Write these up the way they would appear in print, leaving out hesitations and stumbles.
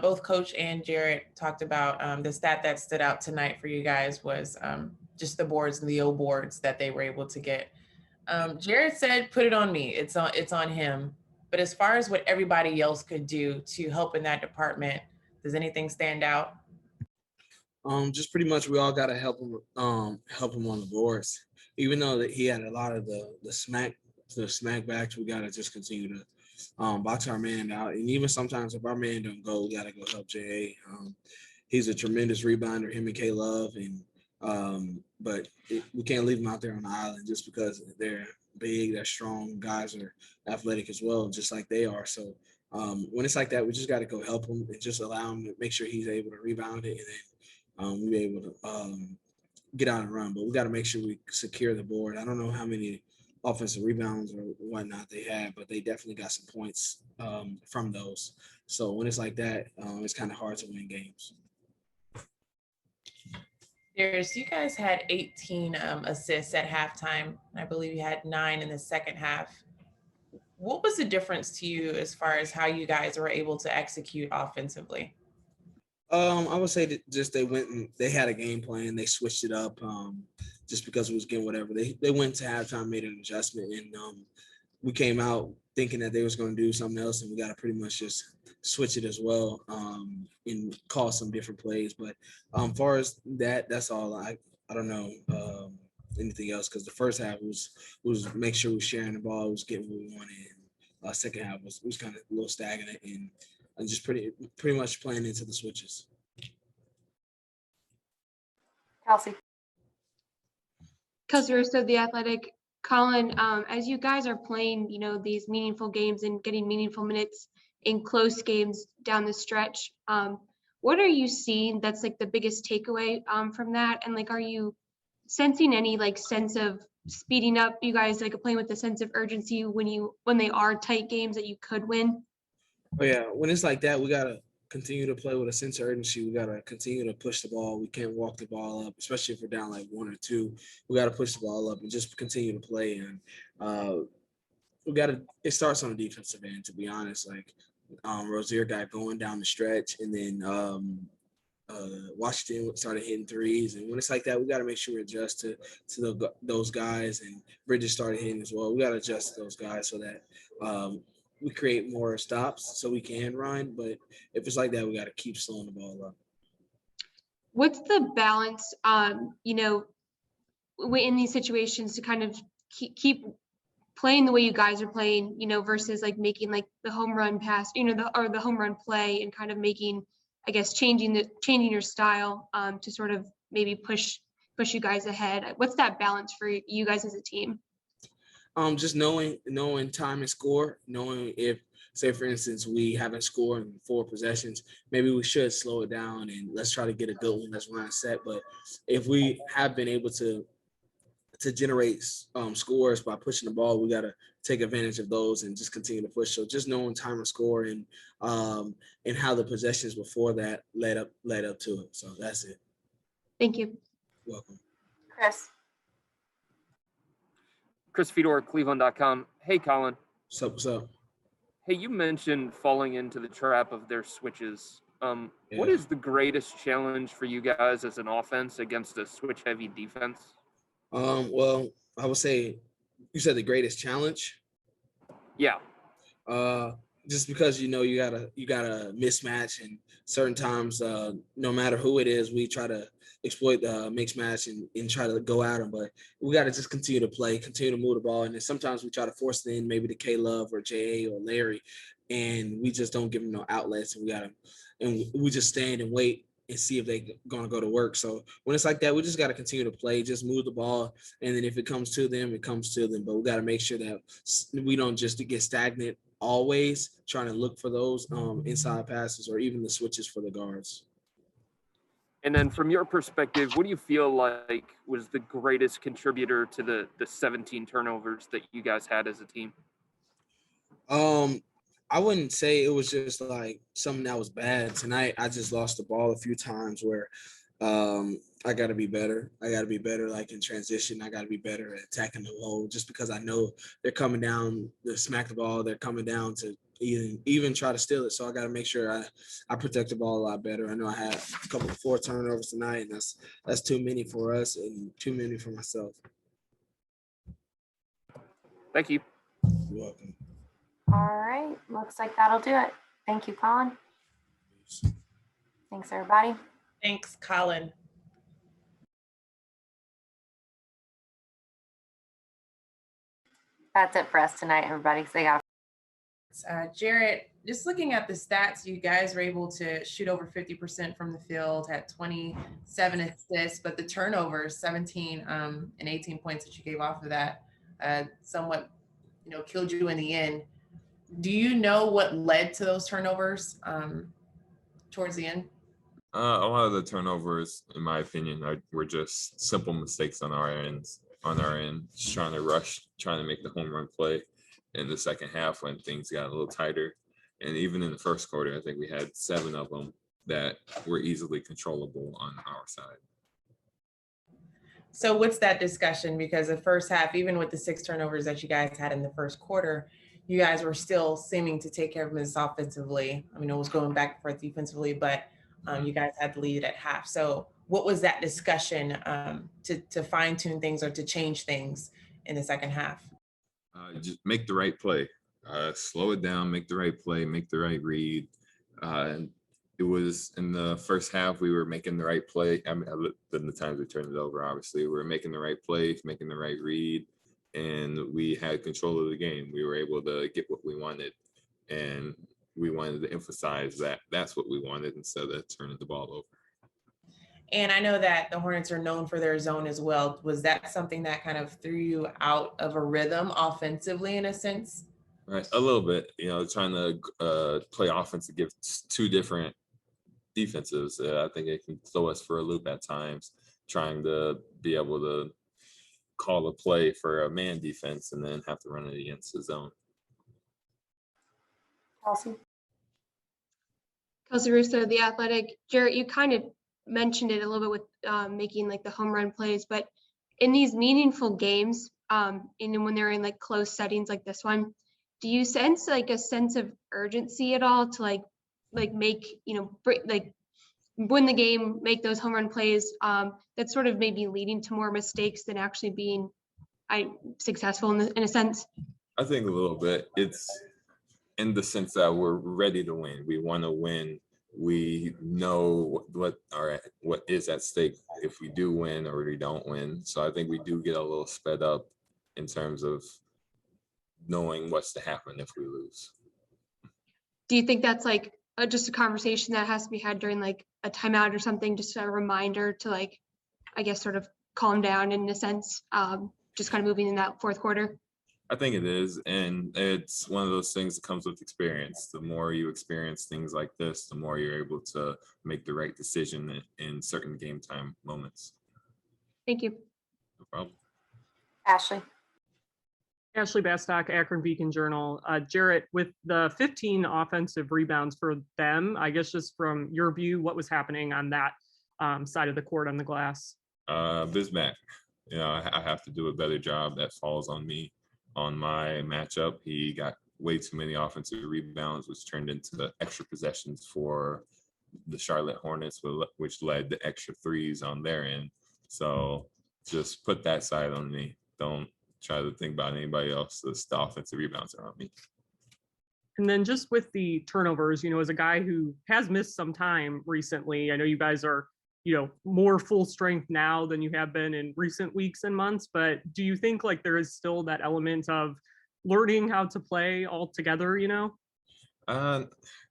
both Coach and Jarrett talked about the stat that stood out tonight for you guys was just the boards and the O boards that they were able to get. Jarrett said, "Put it on me. It's on him." But as far as what everybody else could do to help in that department, does anything stand out? Just pretty much we all gotta help him on the boards. Even though that he had a lot of the smack backs, we gotta just continue to box our man out. And even sometimes if our man don't go, we gotta go help JA. He's a tremendous rebounder, him and K Love, and we can't leave him out there on the island just because they're big, they're strong, guys are athletic as well, just like they are. So when it's like that, we just got to go help him and just allow him to make sure he's able to rebound it, and then we be able to get out and run. But we got to make sure we secure the board. I don't know how many offensive rebounds or whatnot they had, but they definitely got some points from those. So when it's like that, it's kind of hard to win games. You guys had 18 assists at halftime. I believe you had 9 in the second half. What was the difference to you as far as how you guys were able to execute offensively? I would say that just they went and they had a game plan. They switched it up just because it was getting whatever. They went to halftime, made an adjustment, and we came out thinking that they was going to do something else, and we got to pretty much just switch it as well and call some different plays. But far as that's all. I don't know anything else because the first half was make sure we were sharing the ball, was getting what we wanted. And second half was kind of a little stagnant and just pretty much playing into the switches. Kelsey Russo, The Athletic. Collin, as you guys are playing, these meaningful games and getting meaningful minutes in close games down the stretch, what are you seeing that's like the biggest takeaway from that? And like, are you sensing any like sense of speeding up? You guys like playing with a sense of urgency when they are tight games that you could win? Oh yeah, when it's like that, we gotta continue to play with a sense of urgency. We gotta continue to push the ball. We can't walk the ball up, especially if we're down like 1 or 2. We gotta push the ball up and just continue to play. And it starts on the defensive end, to be honest. Like Rozier got going down the stretch, and then Washington started hitting threes. And when it's like that, we got to make sure we adjust to those guys. And Bridges started hitting as well. We got to adjust to those guys so that we create more stops so we can run. But if it's like that, we got to keep slowing the ball up. What's the balance, in these situations to kind of keep playing the way you guys are playing, versus like making like the home run pass, the home run play, and kind of making, I guess, changing your style to sort of maybe push you guys ahead? What's that balance for you guys as a team? Just knowing time and score, knowing if, say for instance, we haven't scored in 4 possessions, maybe we should slow it down and let's try to get a good one. Let's run a set. But if we have been able to generate scores by pushing the ball, we got to take advantage of those and just continue to push. So just knowing time and score and how the possessions before that led up to it. So that's it. Thank you. Welcome. Chris Fedor, Cleveland.com. Hey, Collin. What's up? Hey, you mentioned falling into the trap of their switches. What is the greatest challenge for you guys as an offense against a switch-heavy defense? Well, I would say you said the greatest challenge. Yeah. Just because you got a mismatch, and certain times, no matter who it is, we try to exploit the mixed match and try to go at them. But we got to just continue to play, continue to move the ball, and then sometimes we try to force it in, maybe to K Love or JA or Larry, and we just don't give them no outlets. And we just stand and wait and see if they're going to go to work. So when it's like that, we just got to continue to play, just move the ball. And then if it comes to them, it comes to them. But we got to make sure that we don't just get stagnant always trying to look for those inside passes or even the switches for the guards. And then from your perspective, what do you feel like was the greatest contributor to the 17 turnovers that you guys had as a team? I wouldn't say it was just like something that was bad. Tonight, I just lost the ball a few times where I got to be better. I got to be better like in transition. I got to be better at attacking the hole just because I know they're coming down to smack the ball. They're coming down to even try to steal it. So I got to make sure I protect the ball a lot better. I know I had a couple of 4 turnovers tonight, and that's too many for us and too many for myself. Thank you. You're welcome. All right, looks like that'll do it. Thank you, Collin. Thanks, everybody. Thanks, Collin. That's it for us tonight, everybody. So they got Jarrett, just looking at the stats, you guys were able to shoot over 50% from the field, had 27 assists, but the turnovers, 17 and 18 points that you gave off of that, somewhat, killed you in the end. Do you know what led to those turnovers towards the end? A lot of the turnovers, in my opinion, were just simple mistakes on our end, just trying to rush, trying to make the home run play in the second half when things got a little tighter. And even in the first quarter, I think we had 7 of them that were easily controllable on our side. So what's that discussion? Because the first half, even with the 6 turnovers that you guys had in the first quarter, you guys were still seeming to take care of business offensively. I mean, it was going back and forth defensively, but you guys had the lead at half. So what was that discussion to fine tune things or to change things in the second half? Just make the right play, slow it down, make the right play, make the right read. And it was in the first half, we were making the right play. I mean, the times we turned it over, obviously, we were making the right plays, making the right read, and we had control of the game. We were able to get what we wanted, and we wanted to emphasize that that's what we wanted instead of turning the ball over. And I know that the Hornets are known for their zone as well. Was that something that kind of threw you out of a rhythm offensively in a sense? Right, a little bit, trying to play offense against 2 different defenses. I think it can throw us for a loop at times, trying to be able to call a play for a man defense and then have to run it against the zone. Kelsey Russo, The Athletic. Jarrett, you kind of mentioned it a little bit with making like the home run plays, but in these meaningful games, and when they're in like close settings like this one, do you sense like a sense of urgency at all to like make, like win the game, make those home run plays that's sort of maybe leading to more mistakes than actually being successful in a sense? I think a little bit. It's in the sense that we're ready to win. We want to win. We know what is at stake if we do win or we don't win. So I think we do get a little sped up in terms of knowing what's to happen if we lose. Do you think that's like just a conversation that has to be had during like a timeout or something, just a reminder to like, I guess, sort of calm down in a sense, just kind of moving in that fourth quarter? I think it is, and it's one of those things that comes with experience. The more you experience things like this, the more you're able to make the right decision in certain game time moments. Thank you. No problem. Ashley. Ashley Bastock, Akron Beacon Journal. Jarrett, with the 15 offensive rebounds for them, I guess just from your view, what was happening on that side of the court on the glass? Bismack, I have to do a better job. That falls on me. On my matchup, he got way too many offensive rebounds, which turned into the extra possessions for the Charlotte Hornets, which led to extra 3s on their end. So just put that side on me. Don't try to think about anybody else. The offensive rebounds are on me. And then just with the turnovers, as a guy who has missed some time recently, I know you guys are more full strength now than you have been in recent weeks and months, but do you think like there is still that element of learning how to play all together,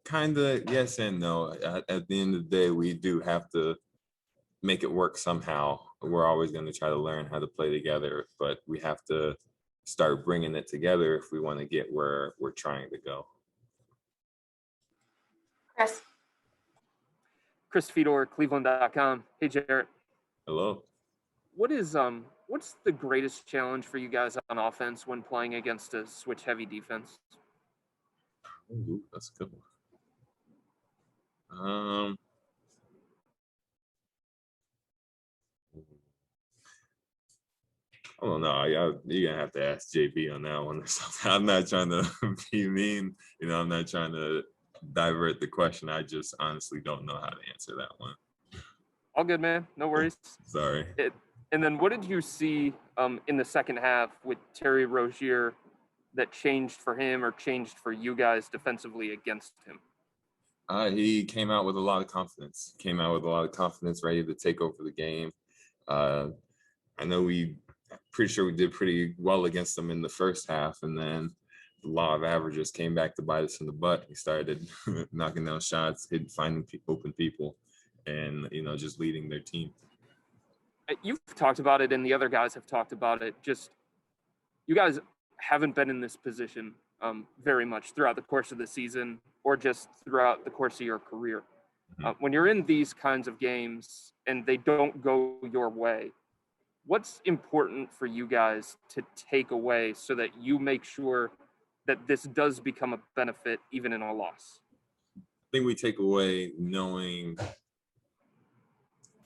Kind of yes and no. At the end of the day, we do have to make it work somehow. We're always going to try to learn how to play together, but we have to start bringing it together if we want to get where we're trying to go. Chris Fedor, Cleveland.com. Hey, Jarrett. Hello. What's the greatest challenge for you guys on offense when playing against a switch-heavy defense? Ooh, that's a good one. I don't know. You're gonna have to ask JB on that one or something. I'm not trying to be mean. I'm not trying to divert the question. I just honestly don't know how to answer that one. All good, man. No worries. Sorry. And then what did you see in the second half with Terry Rozier that changed for him or changed for you guys defensively against him? He came out with a lot of confidence. Ready to take over the game. I know pretty sure we did pretty well against them in the first half, and then the law of averages came back to bite us in the butt. He started knocking down shots, finding open people, and just leading their team. You've talked about it, and the other guys have talked about it. Just you guys haven't been in this position very much throughout the course of the season, or just throughout the course of your career. When you're in these kinds of games and they don't go your way, what's important for you guys to take away so that you make sure that this does become a benefit even in a loss? I think we take away knowing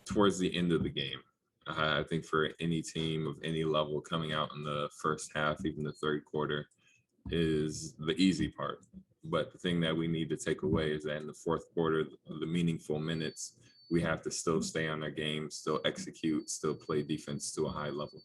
towards the end of the game. I think for any team of any level, coming out in the first half, even the third quarter, is the easy part. But the thing that we need to take away is that in the fourth quarter, the meaningful minutes, we have to still stay on our game, still execute, still play defense to a high level.